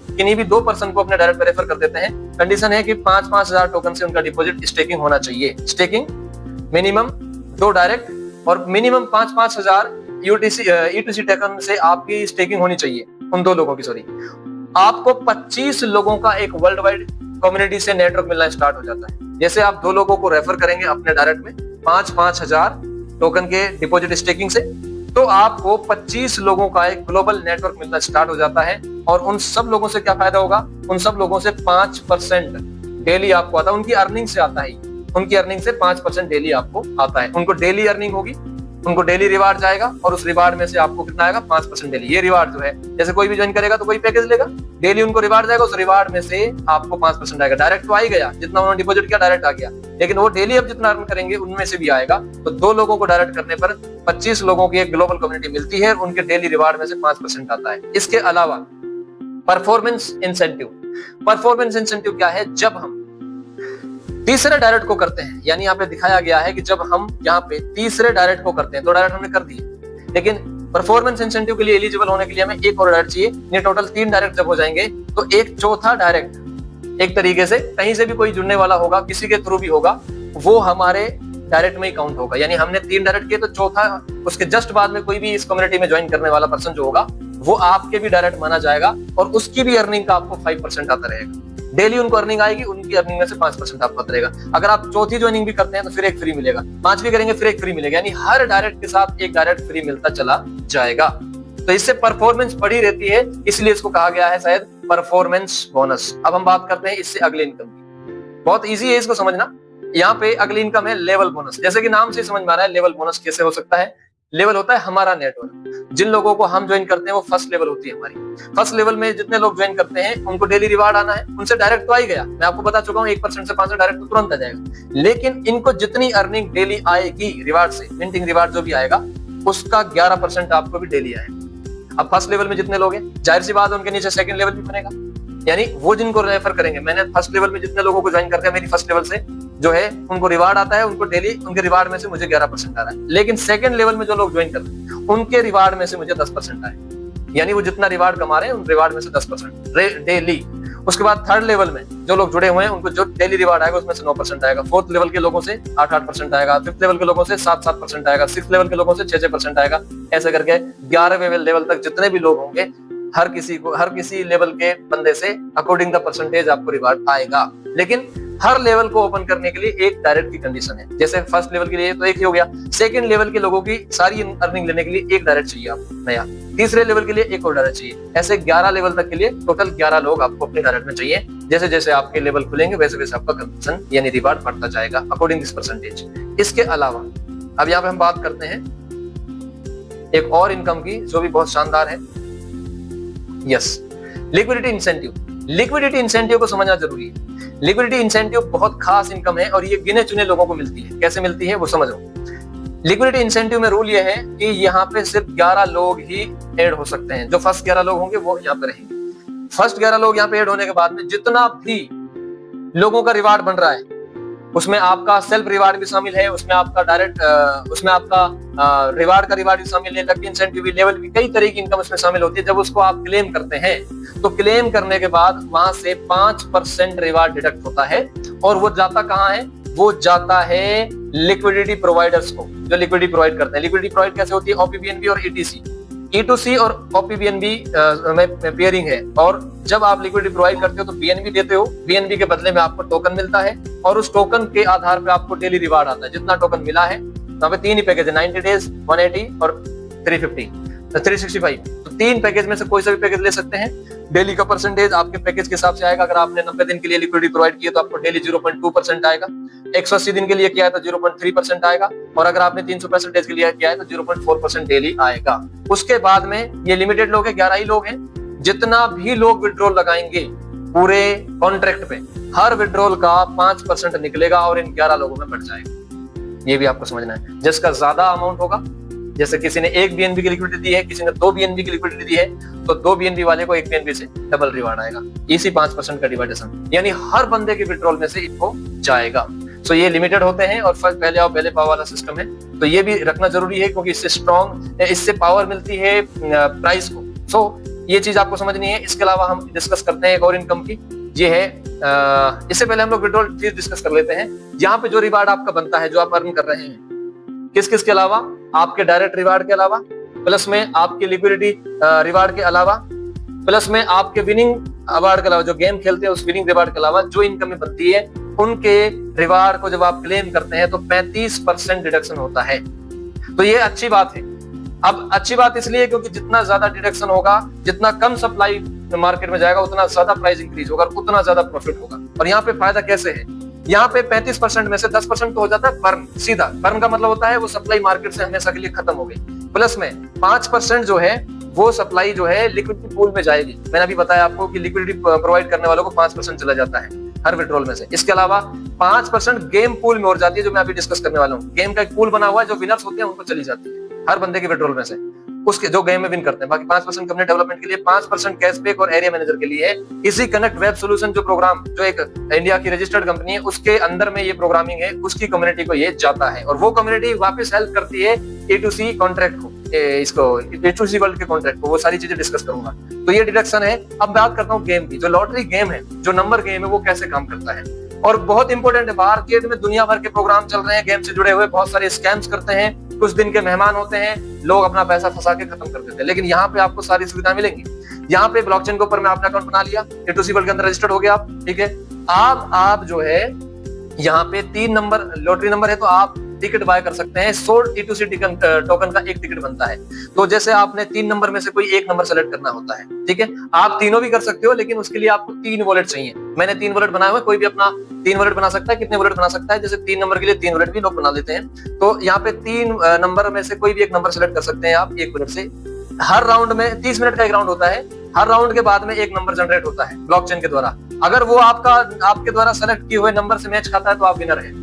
किन्हीं भी 2 पर्सन को अपने डायरेक्ट में रेफर कर देते हैं, कंडीशन है कि 5-5 हजार टोकन से उनका डिपॉजिट स्टेकिंग होना चाहिए। स्टेकिंग मिनिमम 2 डायरेक्ट और मिनिमम 5-5 हजार E2C टोकन से आपकी स्टेकिंग होनी चाहिए उन 2 लोगों की। सॉरी, आपको 25 लोगों का एक वर्ल्ड वाइड कम्युनिटी से नेटवर्क मिलना स्टार्ट हो जाता है। जैसे आप 2 लोगों को रेफर करेंगे अपने डायरेक्ट में 5-5 हजार टोकन के डिपॉजिट स्टेकिंग से, तो आपको 25 लोगों का एक ग्लोबल नेटवर्क मिलना स्टार्ट हो जाता है। और उन सब लोगों से क्या फायदा होगा, उन सब लोगों से 5% डेली आपको आता है, उनकी अर्निंग से आता है, उनकी अर्निंग से 5% डेली आपको आता है। उनको डेली अर्निंग होगी, उनको डेली रिवार्ड जाएगा, और उस रिवार्ड में से आपको कितना आएगा, 5% डेली। ये रिवार्ड जो है, जैसे कोई भी ज्वाइन करेगा तो कोई पैकेज लेगा, डेली उनको रिवार्ड जाएगा, उस रिवार्ड में से आपको 5% आएगा। डायरेक्ट तो आ ही गया, जितना उन्होंने डिपॉजिट किया डायरेक्ट आ गया, लेकिन वो डेली अब जितना अर्न करेंगे उनमें से भी आएगा। तो 2 लोगों को डायरेक्ट करने पर 25 लोगों की एक ग्लोबल कम्युनिटी मिलती है, उनके डेली रिवार्ड में से 5% आता है। इसके अलावा परफॉर्मेंस इंसेंटिव। परफॉर्मेंस इंसेंटिव क्या है, जब हम तीसरे डायरेक्ट को करते हैं, यानी यहाँ पे दिखाया गया है कि जब हम यहाँ पे तीसरे डायरेक्ट को करते हैं, तो डायरेक्ट हमने कर दिए, लेकिन परफॉर्मेंस इंसेंटिव के लिए एलिजिबल होने के लिए हमें एक और डायरेक्ट चाहिए। ये टोटल 3 डायरेक्ट जब हो जाएंगे तो एक चौथा डायरेक्ट एक तरीके से कहीं से भी कोई जुड़ने वाला होगा, किसी के थ्रू भी होगा, वो हमारे डायरेक्ट में ही काउंट होगा। यानी हमने 3 डायरेक्ट किए तो चौथा, उसके जस्ट बाद में कोई भी इस कम्युनिटी में ज्वाइन करने वाला पर्सन जो होगा वो आपके भी डायरेक्ट माना जाएगा, और उसकी भी अर्निंग का आपको 5% आता रहेगा। डेली उनको अर्निंग आएगी, उनकी अर्निंग में से 5% आपको आता रहेगा। अगर आप चौथी ज्वाइनिंग भी करते हैं तो फिर एक फ्री मिलेगा, 5वीं करेंगे फिर एक फ्री मिलेगा, यानी हर डायरेक्ट के साथ एक डायरेक्ट फ्री मिलता चला जाएगा। तो इससे परफॉर्मेंस बढ़ी रहती है, इसलिए इसको कहा गया है शायद परफॉर्मेंस बोनस। अब हम बात करते हैं इससे अगले इनकम की। बहुत इजी है इसको समझना। यहाँ पे अगली इनकम है लेवल बोनस। जैसे कि नाम से समझ में आ रहा है, लेवल बोनस कैसे हो सकता है। लेवल होता है हमारा नेटवर्क, जिन लोगों को हम ज्वाइन करते हैं वो फर्स्ट लेवल होती है हमारी। फर्स्ट लेवल में जितने लोग ज्वाइन करते हैं उनको डेली रिवार्ड आना है, उनसे डायरेक्ट तो आ ही गया, मैं आपको बता चुका हूँ 1% से 5 डायरेक्ट तो तुरंत आ जाएगा, लेकिन इनको जितनी अर्निंग डेली आएगी रिवार्ड से, मिंटिंग रिवार्ड जो भी आएगा उसका 11% आपको भी डेली आएगा। अब फर्स्ट लेवल में जितने लोग हैं, जाहिर सी बात उनके नीचे सेकंड लेवल भी बनेगा, यानी वो जिनको रेफर करेंगे, मैंने फर्स्ट लेवल में जितने लोगों को ज्वाइन करते हैं मेरी फर्स्ट लेवल से जो है उनको रिवार्ड आता है, उनको डेली उनके रिवार्ड में से मुझे 11% आ रहा है। लेकिन सेकंड लेवल में जो लोग ज्वाइन करते हैं उनके रिवार्ड में से मुझे 10% आए, यानी वो जितना रिवार्ड कमा रहे हैं उन रिवार्ड में से 10% डेली। उसके बाद थर्ड लेवल में जो लोग जुड़े हुए हैं उनको जो डेली रिवार्ड आएगा उसमें से 9% आएगा। फोर्थ लेवल के लोगों से 8-8% आएगा, फिफ्थ लेवल के लोगों से 7-7% आएगा, सिक्स्थ लेवल के लोगों से 6-6% आएगा। ऐसे करके 11वें लेवल तक जितने भी लोग होंगे हर किसी लेवल के बंदे से अकॉर्डिंग द परसेंटेज आपको रिवार्ड आएगा। लेकिन हर लेवल को ओपन करने के लिए एक डायरेक्ट की कंडीशन है। जैसे फर्स्ट लेवल के लिए तो एक ही हो गया, सेकंड लेवल के लोगों की सारी अर्निंग लेने के लिए एक डायरेक्ट चाहिए आपको नया, तीसरे लेवल के लिए एक और डायरेक्ट चाहिए, ऐसे 11 लेवल तक के लिए टोटल 11 लोग आपको अपने डायरेक्ट में चाहिए। जैसे जैसे आपके लेवल खुलेंगे वैसे वैसे आपका कमीशन यानी रिवार्ड बढ़ता जाएगा अकॉर्डिंग दिस परसेंटेज। इसके अलावा अब यहाँ पे हम बात करते हैं एक और इनकम की जो भी बहुत शानदार है, yes, liquidity incentive. Liquidity incentive को समझना जरूरी है। लिक्विडिटी इंसेंटिव बहुत खास इनकम है और ये गिने चुने लोगों को मिलती है। कैसे मिलती है वो समझो। लिक्विडिटी इंसेंटिव में रूल ये है कि यहाँ पे सिर्फ 11 लोग ही ऐड हो सकते हैं। जो फर्स्ट 11 लोग होंगे वो यहाँ पे रहेंगे। फर्स्ट 11 लोग यहाँ पे ऐड होने के बाद में जितना भी लोगों का रिवार्ड बन रहा है उसमें आपका सेल्फ रिवार्ड भी शामिल है, उसमें आपका डायरेक्ट उसमें आपका रिवार्ड का रिवार्ड भी शामिल है, लकी इंसेंटिव भी, लेवल भी, कई तरह की इनकम उसमें शामिल होती है। जब उसको आप क्लेम करते हैं तो क्लेम करने के बाद वहां से 5% रिवार्ड डिडक्ट होता है और वो जाता कहाँ है, वो जाता है लिक्विडिटी प्रोवाइडर्स को, जो लिक्विडिटी प्रोवाइड करते हैं। लिक्विडिटी प्रोवाइड कैसे होती है, ओपीबीएनबी और ईटीसी। E2C और ओपीबीएनबी में पेयरिंग है, और जब आप लिक्विडिटी प्रोवाइड करते हो तो बीएनबी देते हो, बीएनबी के बदले में आपको टोकन मिलता है और उस टोकन के आधार पे आपको डेली रिवार्ड आता है। जितना टोकन मिला है, वहां पे 3 ही पैकेज है, 90 डेज, 180 और 365। तो 3 पैकेज में से कोई सा भी पैकेज ले सकते हैं। डेली का परसेंटेज आपके पैकेज के हिसाब से आएगा। अगर आपने 90 दिन के लिए लिक्विडिटी प्रोवाइड किया तो आपको डेली 0.2% आएगा। 180 दिन के लिए किया है तो 0.3% आएगा, और अगर आपने 365 डेज के लिए किया है तो 0.4% डेली आएगा। उसके बाद में ये लिमिटेड लोग हैं, 11 ही लोग हैं। जितना भी लोग विड्रॉल लगाएंगे पूरे कॉन्ट्रैक्ट पे, हर विड्रॉल का 5% निकलेगा और इन 11 लोगों में बढ़ जाएगा। ये भी आपको समझना है। जिसका ज्यादा अमाउंट होगा, जैसे किसी ने 1 बीएनबी की लिक्विडिटी दी है, किसी ने 2 बीएनबी की लिक्विडिटी दी है, तो 2 बीएनबी वाले को 1 बीएनबी से डबल रिवार्ड आएगा। इसी 5% का डिवाइडेशन, यानी हर बंदे के विड्रॉल में से इनको जाएगा। सो ये लिमिटेड होते हैं और पहले आओ पहले पाव वाला सिस्टम है, तो ये भी रखना जरूरी है क्योंकि इससे पावर मिलती है प्राइस को। सो ये चीज आपको समझनी है। इसके अलावा हम डिस्कस करते हैं एक और इनकम की, ये है इससे पहले हम लोग विड्रॉल चीज डिस्कस कर लेते हैं। यहाँ पे जो रिवार्ड आपका बनता है, जो आप अर्न कर रहे हैं, किस किस के अलावा, आपके डायरेक्ट रिवार्ड के अलावा, प्लस में आपके लिक्विडिटी रिवार्ड के अलावा, प्लस में आपके विनिंग अवार्ड के अलावा, जो गेम खेलते हैं उस विनिंग रिवार्ड के अलावा जो इनकम बनती है, उनके रिवार्ड को जब आप क्लेम करते हैं तो 35% डिडक्शन होता है। तो ये अच्छी बात है। अब अच्छी बात इसलिए क्योंकि जितना ज्यादा डिडक्शन होगा, जितना कम सप्लाई मार्केट में जाएगा, उतना ज्यादा प्राइस इंक्रीज होगा, उतना ज्यादा प्रॉफिट होगा। और यहाँ पे फायदा कैसे है, यहाँ पे 35% में से 10% तो हो जाता है बर्न, सीधा। बर्न का मतलब होता है वो सप्लाई मार्केट से हमेशा के लिए खत्म हो गई। प्लस में 5% जो है वो सप्लाई जो है लिक्विडिटी पूल में जाएगी। मैंने अभी बताया आपको कि लिक्विडिटी प्रोवाइड करने वालों को 5% चला जाता है हर विड्रॉल में से। इसके अलावा 5% गेम पूल में और जाती है, जो मैं अभी डिस्कस करने वाला हूँ। गेम का एक पूल बना हुआ है, जो विनर्स होते हैं उनको चली जाती है हर बंदे के विड्रॉल में से, उसके जो गेम में विन करते हैं। बाकी 5% कंपनी डेवलपमेंट के लिए, 5% कैशबैक और एरिया मैनेजर के लिए है। इसी कनेक्ट वेब सॉल्यूशन जो प्रोग्राम, जो एक इंडिया की रजिस्टर्ड कंपनी है, उसके अंदर में ये प्रोग्रामिंग है, उसकी कम्युनिटी को ये जाता है और वो कम्युनिटी वापस हेल्प करती है E2C कॉन्ट्रैक्ट को, इसको E2C वर्ल्ड के कॉन्ट्रैक्ट को। वो सारी चीजें डिस्कस करूंगा। तो ये डिडक्शन है। अब बात करता हूँ गेम की। जो लॉटरी गेम है, जो नंबर गेम है, वो कैसे काम करता है और बहुत इंपॉर्टेंट है। मार्केट में दुनिया भर के प्रोग्राम चल रहे हैं गेम से जुड़े हुए, बहुत सारे स्कैम्स करते हैं, कुछ दिन के मेहमान होते हैं, लोग अपना पैसा फंसा के खत्म कर देते हैं। लेकिन यहाँ पे आपको सारी सुविधा मिलेंगी। यहाँ पे ब्लॉकचेन के ऊपर मैं अपना अकाउंट बना लिया, E2C वर्ल्ड के अंदर रजिस्टर्ड हो गया आप, ठीक है। आप जो है यहाँ पे 3 नंबर लॉटरी नंबर है, तो आप टिकट बाय कर सकते हैं। 100 E2C टोकन का एक टिकट बनता है। तो जैसे आपने 3 नंबर में से कोई एक नंबर सेलेक्ट करना होता है, ठीक है। आप तीनों भी कर सकते हो, लेकिन उसके लिए आपको 3 वॉलेट चाहिए। मैंने 3 वॉलेट बनाए हुए, कोई भी अपना 3 वॉलेट बना सकता है। कितने वॉलेट बना सकता है, जैसे 3 नंबर के लिए 3 वॉलेट भी लोग बना लेते हैं। तो यहाँ पे 3 नंबर में से कोई भी एक नंबर सेलेक्ट कर सकते हैं आप एक वॉलेट से। हर राउंड में 30 मिनट का एक राउंड होता है। हर राउंड के बाद में एक नंबर जनरेट होता है ब्लॉकचेन के द्वारा। अगर वो आपके द्वारा सेलेक्ट किए हुए नंबर से मैच खाता है तो आप विनर है।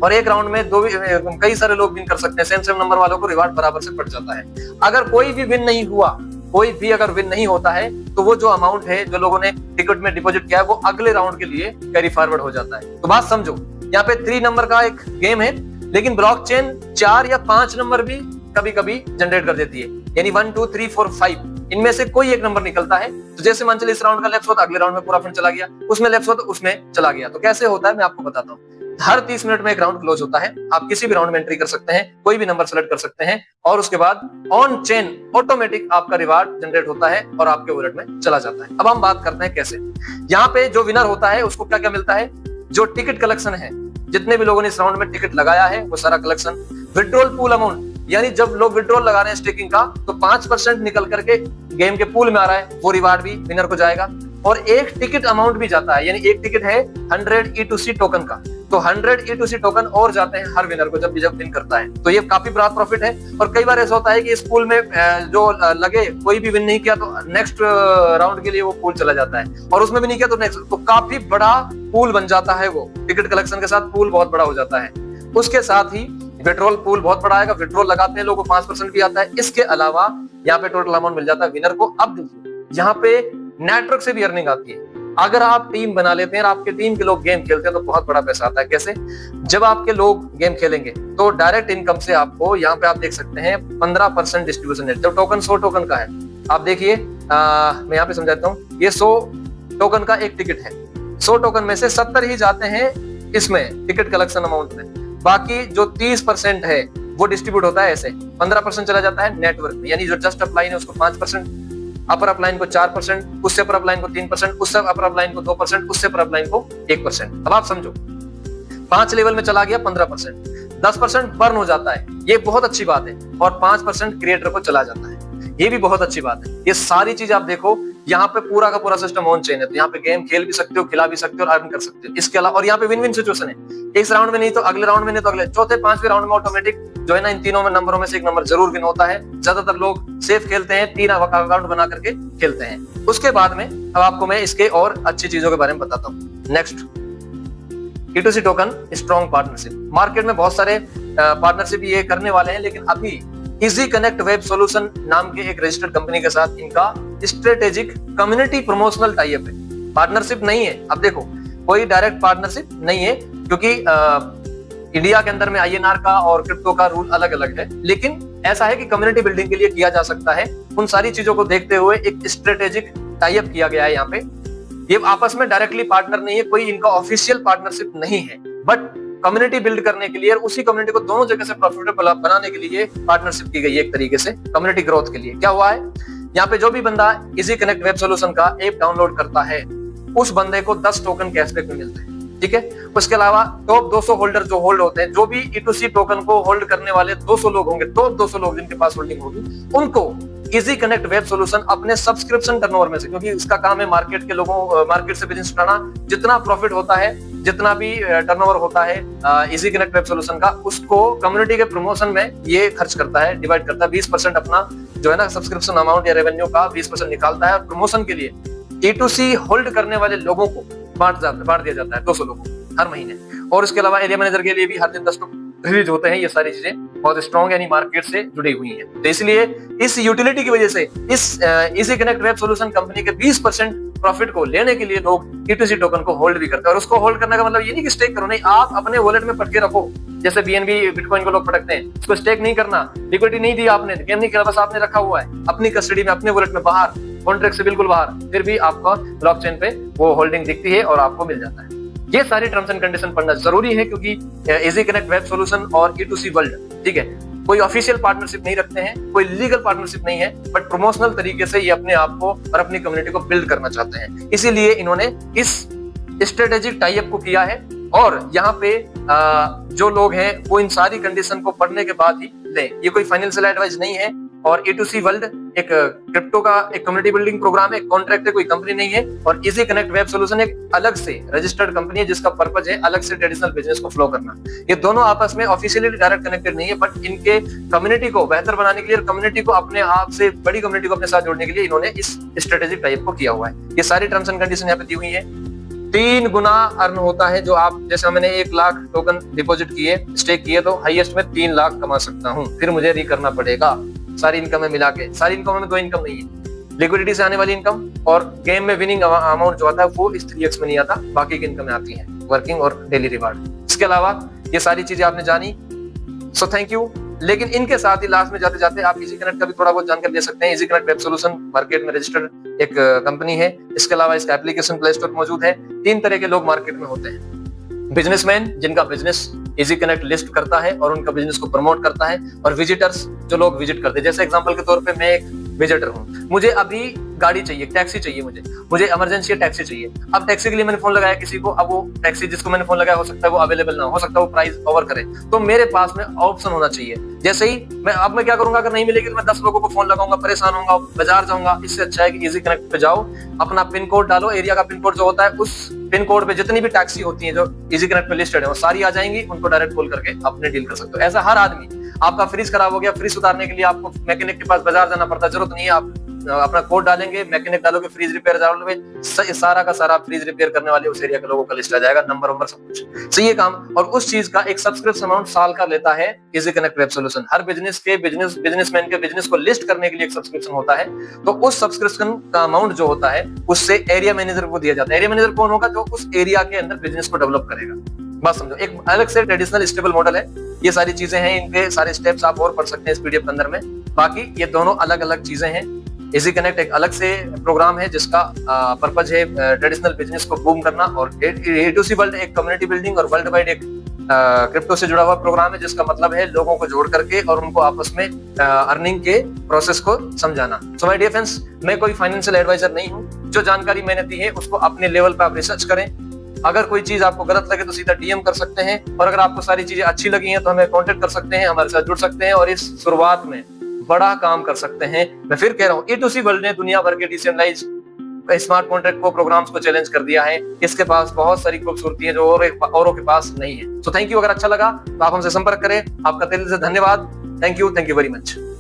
और एक राउंड में कई सारे लोग विन कर सकते हैं। सेम नंबर वालों को रिवार्ड बराबर से पड़ जाता है। अगर कोई भी विन नहीं हुआ, कोई भी अगर विन नहीं होता है, तो वो जो अमाउंट है जो लोगों ने टिकट में डिपॉजिट किया है, वो अगले राउंड के लिए कैरी फॉरवर्ड हो जाता है। तो बात समझो, यहाँ पे 3 नंबर का एक गेम है, लेकिन ब्लॉकचेन 4 या 5 नंबर भी कभी कभी जनरेट कर देती है। यानी 1 2 3 4 5 इनमें से कोई एक नंबर निकलता है। तो जैसे मान चलिए इस राउंड का लेफ्ट हो तो अगले राउंड में पूरा फंड चला गया, उसमें लेफ्ट हो तो उसमें चला गया। तो कैसे होता है मैं आपको बताता हूँ। हर 30 मिनट में एक राउंड क्लोज होता है। आप किसी भी राउंड में एंट्री कर सकते हैं, कोई भी नंबर सेलेक्ट कर सकते हैं, और उसके बाद ऑन चेन ऑटोमेटिक आपका रिवार्ड जनरेट होता है और आपके वॉलेट में चला जाता है। अब हम बात करते हैं कैसे। यहाँ पे जो विनर होता है उसको क्या क्या मिलता है, जो टिकट कलेक्शन है, जितने भी लोगों ने इस राउंड में टिकट लगाया है वो सारा कलेक्शन, विड्रॉल पूल अमाउंट, यानी जब लोग विड्रॉल लगा रहे हैं स्टेकिंग का, तो 5% निकल करके गेम के पूल में आ रहा है, वो रिवार्ड भी विनर को जाएगा। और एक टिकट अमाउंट भी जाता है, यानी एक टिकट है 100 E2C टोकन का, तो 100 E2C टोकन और जाते हैं हर विनर को जब विन करता है। तो ये काफी बड़ा प्रॉफिट है। और कई बार ऐसा होता है कि इस पूल में जो लगे, कोई भी विन नहीं किया तो नेक्स्ट राउंड के लिए वो पूल चला जाता है, और उसमें भी नहीं किया तो नेक्स्ट, तो काफी बड़ा पूल बन जाता है। वो टिकट कलेक्शन के साथ पूल बहुत बड़ा हो जाता है। उसके साथ ही विड्रॉल पूल बहुत बड़ा आएगा, विड्रॉल लगाते हैं लोगों को 5% भी आता है। इसके अलावा यहाँ पे टोटल अमाउंट मिल जाता है विनर को। अब देखिए यहाँ पे नेटवर्क से भी अर्निंग आती है। अगर आप टीम बना लेते हैं और आपके टीम के लोग गेम खेलते हैं तो बहुत बड़ा पैसा आता है। कैसे? जब आपके लोग गेम खेलेंगे तो डायरेक्ट इनकम से आपको यहाँ पे आप देख सकते हैं 15% डिस्ट्रीब्यूशन है। जब टोकन 100 टोकन का है, आप देखिए मैं यहाँ पे समझाता हूँ, ये 100 टोकन का एक टिकट है। 100 टोकन में से 70 ही जाते हैं इसमें टिकट कलेक्शन अमाउंट में, बाकी जो 30% है वो डिस्ट्रीब्यूट होता है ऐसे। 15% चला जाता है नेटवर्क में, यानी जो जस्ट अपलाइन है उसको 5%, अपर अपलाइन को 4%, उससे अपर अपलाइन को 3%, उससे अपर अपलाइन को 2%, उससे अपर अपलाइन को 1%। अब आप समझो 5 लेवल में चला गया 15%, 10% बर्न हो जाता है, ये बहुत अच्छी बात है, और 5% क्रिएटर को चला जाता है, ये भी बहुत अच्छी बात है। ये सारी चीज आप देखो, यहाँ पे पूरा का पूरा सिस्टम ऑन चेन है, तो यहाँ पे गेम खेल भी सकते हो, खिला भी सकते हो और अर्न कर सकते हो। इसके अलावा और यहाँ पे विन विन सिचुएशन है, इस राउंड में नहीं तो अगले राउंड में, नहीं तो अगले चौथे 5वें राउंड में ऑटोमेटिक जो है ना, इन तीनों में नंबरों में से एक नंबर जरूर विन होता है। ज्यादातर लोग सेफ खेलते हैं, 3 अकाउंट बना करके खेलते हैं। उसके बाद में अब आपको मैं इसके और अच्छी चीजों के बारे में बताता हूँ। Next, E2C token strong partnership. Market में बहुत सारे पार्टनरशिप ये करने वाले हैं, लेकिन अभी इजी कनेक्ट वेब सॉल्यूशन नाम के एक रजिस्टर्ड कंपनी के साथ इनका strategic community promotional tie up है। पार्टनरशिप नहीं है, अब देखो कोई डायरेक्ट पार्टनरशिप नहीं है, क्योंकि इंडिया के अंदर में INR का और क्रिप्टो का रूल अलग अलग है, लेकिन ऐसा है कि कम्युनिटी बिल्डिंग के लिए किया जा सकता है। उन सारी चीजों को देखते हुए एक स्ट्रेटेजिक टाई अप किया गया है। यहाँ पे ये आपस में डायरेक्टली पार्टनर नहीं है, कोई इनका ऑफिशियल पार्टनरशिप नहीं है, बट कम्युनिटी बिल्ड करने के लिए और उसी कम्युनिटी को दोनों जगह से प्रॉफिटेबल बनाने के लिए पार्टनरशिप की गई है, एक तरीके से कम्युनिटी ग्रोथ के लिए। क्या हुआ है, यहाँ पे जो भी बंदा इजी कनेक्ट वेब सॉल्यूशन का ऐप डाउनलोड करता है, उस बंदे को 10 टोकन कैशबैक में मिलते हैं, ठीक है। उसके अलावा टॉप 200 होल्डर जो होल्ड होते हैं, जो भी E2C टोकन को होल्ड करने वाले 200 लोग होंगे, टॉप 200 लोग जिनके पास होल्डिंग होगी, उनको इजी कनेक्ट वेब सॉल्यूशन अपने सब्सक्रिप्शन टर्नओवर में से, क्योंकि इसका काम है मार्केट के लोगों, मार्केट से बिजनेस उठाना, जितना प्रॉफिट होता है, जितना भी टर्नओवर होता है इजी कनेक्ट वेब सॉल्यूशन का, उसको कम्युनिटी के प्रमोशन में ये खर्च करता है, डिवाइड करता है। 20% अपना जो है ना सब्सक्रिप्शन अमाउंट या रेवेन्यू का 20% निकालता है और प्रमोशन के लिए E2C होल्ड करने वाले लोगों को बांट दिया जाता है, 200 लोगों को हर महीने। और इसके अलावा एरिया मैनेजर के लिए भी हर दिन 10 रिलीज होते हैं। ये सारी चीजें बहुत स्ट्रॉन्ग यानी मार्केट से जुड़ी हुई हैं, तो इसलिए इस यूटिलिटी की वजह से इस easy connect web solution company के 20% प्रॉफिट को लेने के लिए लोग E2C टोकन को होल्ड भी करते हैं। और उसको होल्ड करने का मतलब ये नहीं कि स्टेक करो, नहीं, आप अपने वॉलेट में पटके रखो, जैसे BNB बिटकॉइन को लोग पटकते हैं। उसको स्टेक नहीं करना, लिक्विडिटी नहीं दी आपने, गेम नहीं खेला, बस आपने रखा हुआ है अपनी कस्टडी में, अपने वॉलेट में, बाहर कॉन्ट्रैक्ट से बिल्कुल बाहर, फिर भी आपका ब्लॉकचेन पे वो होल्डिंग दिखती है और आपको मिल जाता है। ये सारी टर्म्स एंड कंडीशन पढ़ना जरूरी है, क्योंकि इजी कनेक्ट वेब सॉल्यूशन और E2C वर्ल्ड, ठीक है, कोई ऑफिशियल पार्टनरशिप नहीं रखते हैं, कोई लीगल पार्टनरशिप नहीं है, बट प्रमोशनल तरीके से ये अपने आप को और अपनी कम्युनिटी को बिल्ड करना चाहते हैं। इसीलिए इन्होंने इस स्ट्रेटेजिक टाई अप को किया है। और यहाँ पे जो लोग हैं वो इन सारी कंडीशन को पढ़ने के बाद ही लें। ये कोई फाइनेंशियल एडवाइस नहीं है। और E2C वर्ल्ड एक क्रिप्टो का एक कम्युनिटी बिल्डिंग प्रोग्राम है, कॉन्ट्रैक्ट है, कोई कंपनी नहीं है। और इजी कनेक्ट वेब सॉल्यूशन एक अलग से रजिस्टर्ड कंपनी है, जिसका पर्पज है अलग से ट्रेडिशनल बिजनेस को फ्लो करना। ये दोनों आपस में ऑफिशियली डायरेक्ट कनेक्टेड नहीं है, बट इनके कम्युनिटी को बेहतर बनाने के लिए, कम्युनिटी को अपने आप से बड़ी कम्युनिटी को अपने साथ जोड़ने के लिए इन्होंने इस स्ट्रेटेजिक टाइप को किया हुआ है। ये सारी टर्म्स एंड कंडीशन यहाँ पे दी हुई है। 3 गुना अर्न होता है, जो आप जैसे मैंने 1 लाख टोकन डिपॉजिट किए, स्टेक किए, तो हाईएस्ट में 3 लाख कमा सकता हूँ। फिर मुझे री करना पड़ेगा सारी इनकम में मिला के। सारी इनकम में 2 इनकम नहीं है, लिक्विडिटी से आने वाली इनकम और गेम में विनिंग अमाउंट जो आता है वो इस 3x में नहीं आता, बाकी की इनकम में आती है, वर्किंग और डेली रिवार्ड। इसके अलावा ये सारी चीजें आपने जानी, सो थैंक यू। लेकिन इनके साथ ही लास्ट में जाते जाते आप इजी कनेक्ट का भी थोड़ा बहुत जानकारी दे सकते हैं। Easy connect web solution market में रजिस्टर्ड एक कंपनी है। इसके अलावा इसका एप्लीकेशन प्ले स्टोर मौजूद है। 3 तरह के लोग मार्केट में होते हैं। बिजनेसमैन, जिनका बिजनेस इजी कनेक्ट लिस्ट करता है और उनका बिजनेस को प्रमोट करता है, और विजिटर्स, जो लोग विजिट करते हैं। जैसे एग्जांपल के तौर पे मैं एक विजिटर हूँ, मुझे अभी गाड़ी चाहिए, टैक्सी चाहिए, मुझे इमरजेंसी टैक्सी चाहिए। अब टैक्सी के लिए मैंने फोन लगाया किसी को, अब वो टैक्सी जिसको मैंने फोन लगाया हो सकता है वो अवेलेबल ना हो सकता है वो प्राइस ओवर करे, तो मेरे पास में ऑप्शन होना चाहिए। जैसे ही मैं क्या करूंगा, अगर नहीं मिलेगी तो मैं 10 लोगों को फोन लगाऊंगा, परेशान होऊंगा, बाजार जाऊंगा। इससे अच्छा है कि इजी कनेक्ट पे जाओ, अपना पिन कोड डालो, एरिया का पिन कोड जो होता है, उस पिन कोड पे जितनी भी टैक्सी होती है जो इजी कनेक्ट पे लिस्टेड है वो सारी आ जाएंगी। उनको डायरेक्ट कॉल करके अपने डील कर सकते हो। ऐसा हर आदमी, आपका फ्रिज खराब हो गया, फ्रिज उतारने के लिए आपको मैकेनिक के पास बाजार जाना पड़ता है, जरूरत नहीं है, आप अपना कोड डालेंगे, मैकेनिक डालोगे, फ्रीज रिपेयर डालोगे, सारा का सारा फ्रीज रिपेयर करने वाले उस एरिया के लोगों का लिस्ट आ जाएगा, नंबर सब कुछ। सही है काम। और उस चीज का एक सब्सक्रिप्शन अमाउंट साल का लेता है इजी कनेक्ट वेब सॉल्यूशन। हर बिजनेसमैन के बिजनेस को लिस्ट करने के लिए एक सब्सक्रिप्शन होता है, तो उस सब्सक्रिप्शन का अमाउंट जो होता है उससे एरिया मैनेजर को दिया जाता है। एरिया मैनेजर कौन होगा? जो उस एरिया के अंदर बिजनेस को डेवलप करेगा। बस समझो, एक अलग से ट्रेडिशनल स्टेबल मॉडल है। ये सारी चीजें हैं, इनके सारे स्टेप्स आप और पढ़ सकते हैं इस पीडीएफ के अंदर में। बाकी ये दोनों अलग अलग चीजें हैं। इजी कनेक्ट एक अलग से प्रोग्राम है जिसका पर्पज है ट्रेडिशनल बिजनेस को बूम करना, और A2C वर्ल्ड एक कम्युनिटी बिल्डिंग और वर्ल्ड वाइड एक क्रिप्टो से जुड़ा हुआ प्रोग्राम है, जिसका मतलब है लोगों को जोड़ करके और उनको आपस में अर्निंग के प्रोसेस को समझाना। सो माय डियर फ्रेंड्स, मैं कोई फाइनेंशियल एडवाइजर नहीं हूँ। जो जानकारी मैंने दी है उसको अपने लेवल पर आप रिसर्च करें। अगर कोई चीज आपको गलत लगे तो सीधा डीएम कर सकते हैं, और अगर आपको सारी चीजें अच्छी लगी हैं तो हमें कांटेक्ट कर सकते हैं, हमारे साथ जुड़ सकते हैं और इस शुरुआत में बड़ा काम कर सकते हैं। मैं फिर कह रहा हूँ, A2C वर्ल्ड ने दुनिया भर के डिसेंट्रलाइज स्मार्ट कॉन्ट्रैक्ट को प्रोग्राम्स को चैलेंज कर दिया है। इसके पास बहुत सारी खूबसूरती है जो औरों के पास नहीं है। So thank you. अगर अच्छा लगा तो आप हमसे संपर्क करें। आपका दिल से धन्यवाद। Thank you very much.